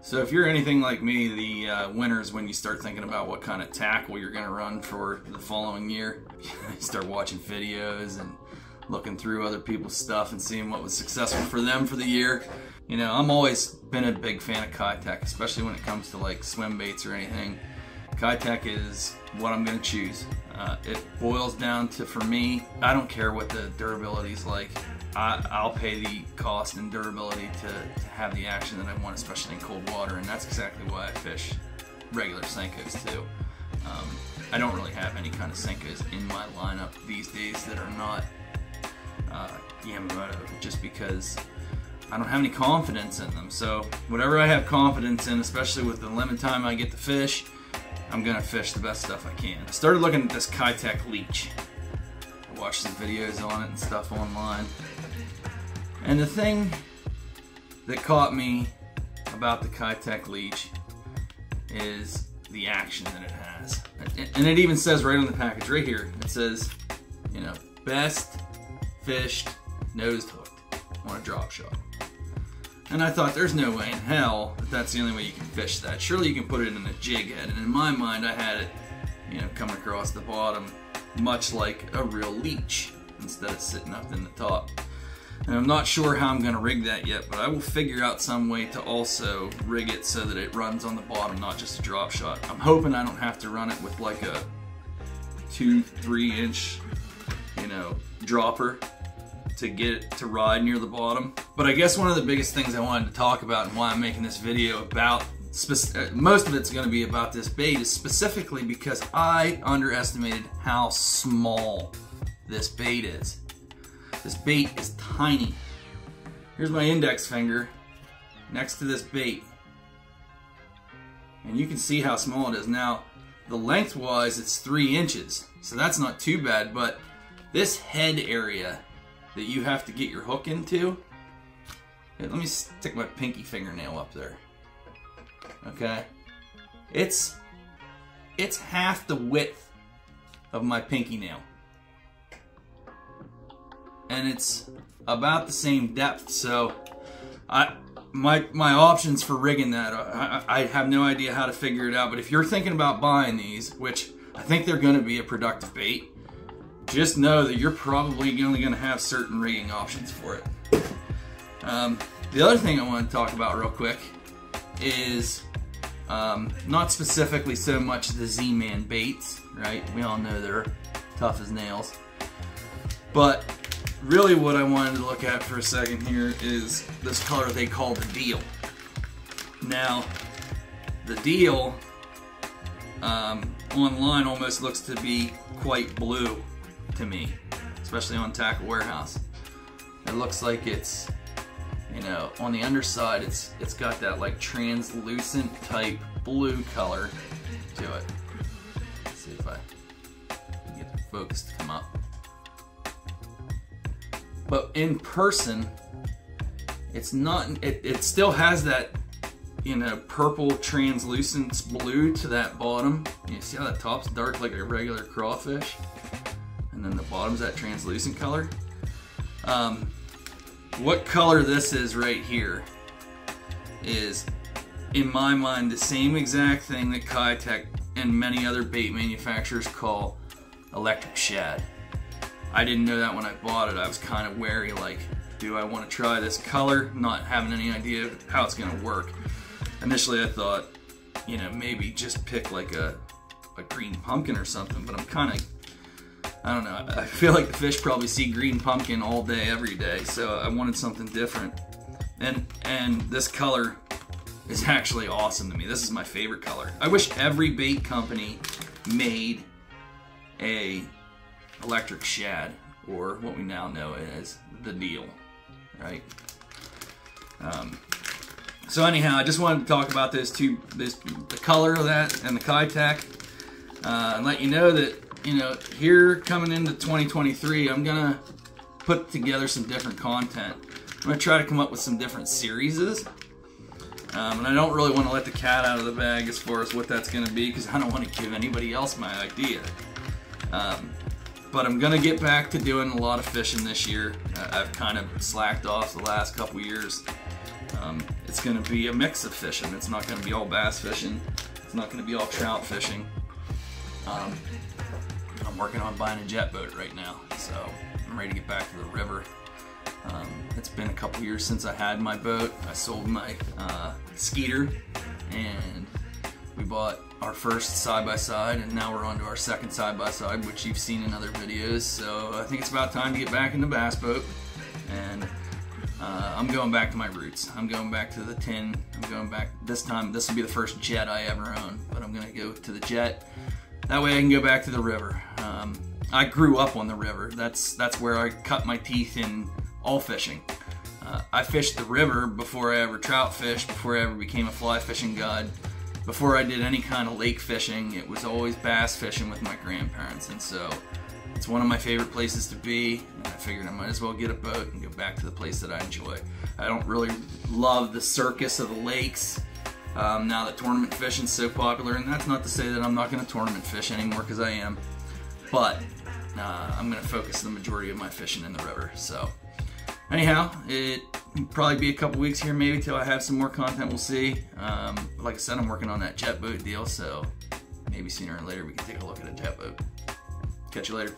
So if you're anything like me, the winter is when you start thinking about what kind of tackle you're going to run for the following year. You start watching videos and looking through other people's stuff and seeing what was successful for them for the year. You know, I'm always been a big fan of Keitech, especially when it comes to like swim baits or anything. Keitech is what I'm going to choose. It boils down to, for me, I don't care what the durability is like. I'll pay the cost and durability to have the action that I want, especially in cold water, and that's exactly why I fish regular Senkos too. I don't really have any kind of Senkos in my lineup these days that are not Yamamoto, just because I don't have any confidence in them. So whatever I have confidence in, especially with the limited time I get to fish, I'm gonna fish the best stuff I can. I started looking at this Keitech Leech. I watched some videos on it and stuff online. And the thing that caught me about the Keitech Leech is the action that it has. And it even says right on the package, right here, it says, you know, best fished nosed hooked on a drop shot. And I thought, there's no way in hell that that's the only way you can fish that. Surely you can put it in a jig head. And in my mind, I had it, you know, coming across the bottom, much like a real leech, instead of sitting up in the top. And I'm not sure how I'm going to rig that yet, but I will figure out some way to also rig it so that it runs on the bottom, not just a drop shot. I'm hoping I don't have to run it with like a 2-3 inch, you know, dropper to get it to ride near the bottom. But I guess one of the biggest things I wanted to talk about and why I'm making this video about, most of it's going to be about this bait, is specifically because I underestimated how small this bait is. This bait is tiny. Here's my index finger next to this bait, and you can see how small it is. Now, the lengthwise, it's 3 inches, so that's not too bad, but this head area that you have to get your hook into, let me stick my pinky fingernail up there. Okay, it's half the width of my pinky nail, and it's about the same depth. So my options for rigging that, I have no idea how to figure it out. But if you're thinking about buying these, which I think they're going to be a productive bait, just know that you're probably only going to have certain rigging options for it. The other thing I want to talk about real quick is not specifically so much the Z-Man baits, right? We all know they're tough as nails. But really what I wanted to look at for a second here is this color they call the Deal. Now, the Deal online almost looks to be quite blue to me, especially on Tackle Warehouse. It looks like it's, you know, on the underside it's got that like translucent type blue color to it. Let's see if I can get the focus to come up. But in person, it's not, it still has that, you know, purple translucent blue to that bottom. You see how that top's dark like a regular crawfish? And then the bottom's that translucent color. What color this is right here is, in my mind, the same exact thing that Keitech and many other bait manufacturers call electric shad. I didn't know that when I bought it. I was kind of wary, like, do I want to try this color, not having any idea how it's going to work. Initially I thought, you know, maybe just pick like a green pumpkin or something, but I'm kind of, I don't know, I feel like the fish probably see green pumpkin all day, every day, so I wanted something different. And this color is actually awesome to me. This is my favorite color. I wish every bait company made a electric shad, or what we now know as the Deal, right? So anyhow, I just wanted to talk about those two, the color of that and the Keitech, and let you know that, you know, here coming into 2023, I'm gonna put together some different content. I'm gonna try to come up with some different series, and I don't really want to let the cat out of the bag as far as what that's gonna be, because I don't want to give anybody else my idea. But I'm gonna get back to doing a lot of fishing this year. I've kind of slacked off the last couple years. it's going to be a mix of fishing. It's not going to be all bass fishing. It's not going to be all trout fishing. I'm working on buying a jet boat right now, so I'm ready to get back to the river. It's been a couple years since I had my boat. I sold my Skeeter, and we bought our first side-by-side, and now we're on to our second side-by-side, which you've seen in other videos. So I think it's about time to get back in the bass boat, and I'm going back to my roots. I'm going back to the tin. I'm going back this time. This will be the first jet I ever own, but I'm going to go to the jet. That way I can go back to the river. I grew up on the river. That's where I cut my teeth in all fishing. I fished the river before I ever trout fished, before I ever became a fly fishing god. Before I did any kind of lake fishing, it was always bass fishing with my grandparents, and so it's one of my favorite places to be, and I figured I might as well get a boat and go back to the place that I enjoy. I don't really love the circus of the lakes now that tournament fishing is so popular, and that's not to say that I'm not going to tournament fish anymore, because I am, but I'm going to focus the majority of my fishing in the river. So anyhow, it will probably be a couple weeks here maybe till I have some more content. We'll see. Like I said, I'm working on that jet boat deal, so maybe sooner or later we can take a look at a jet boat. Catch you later.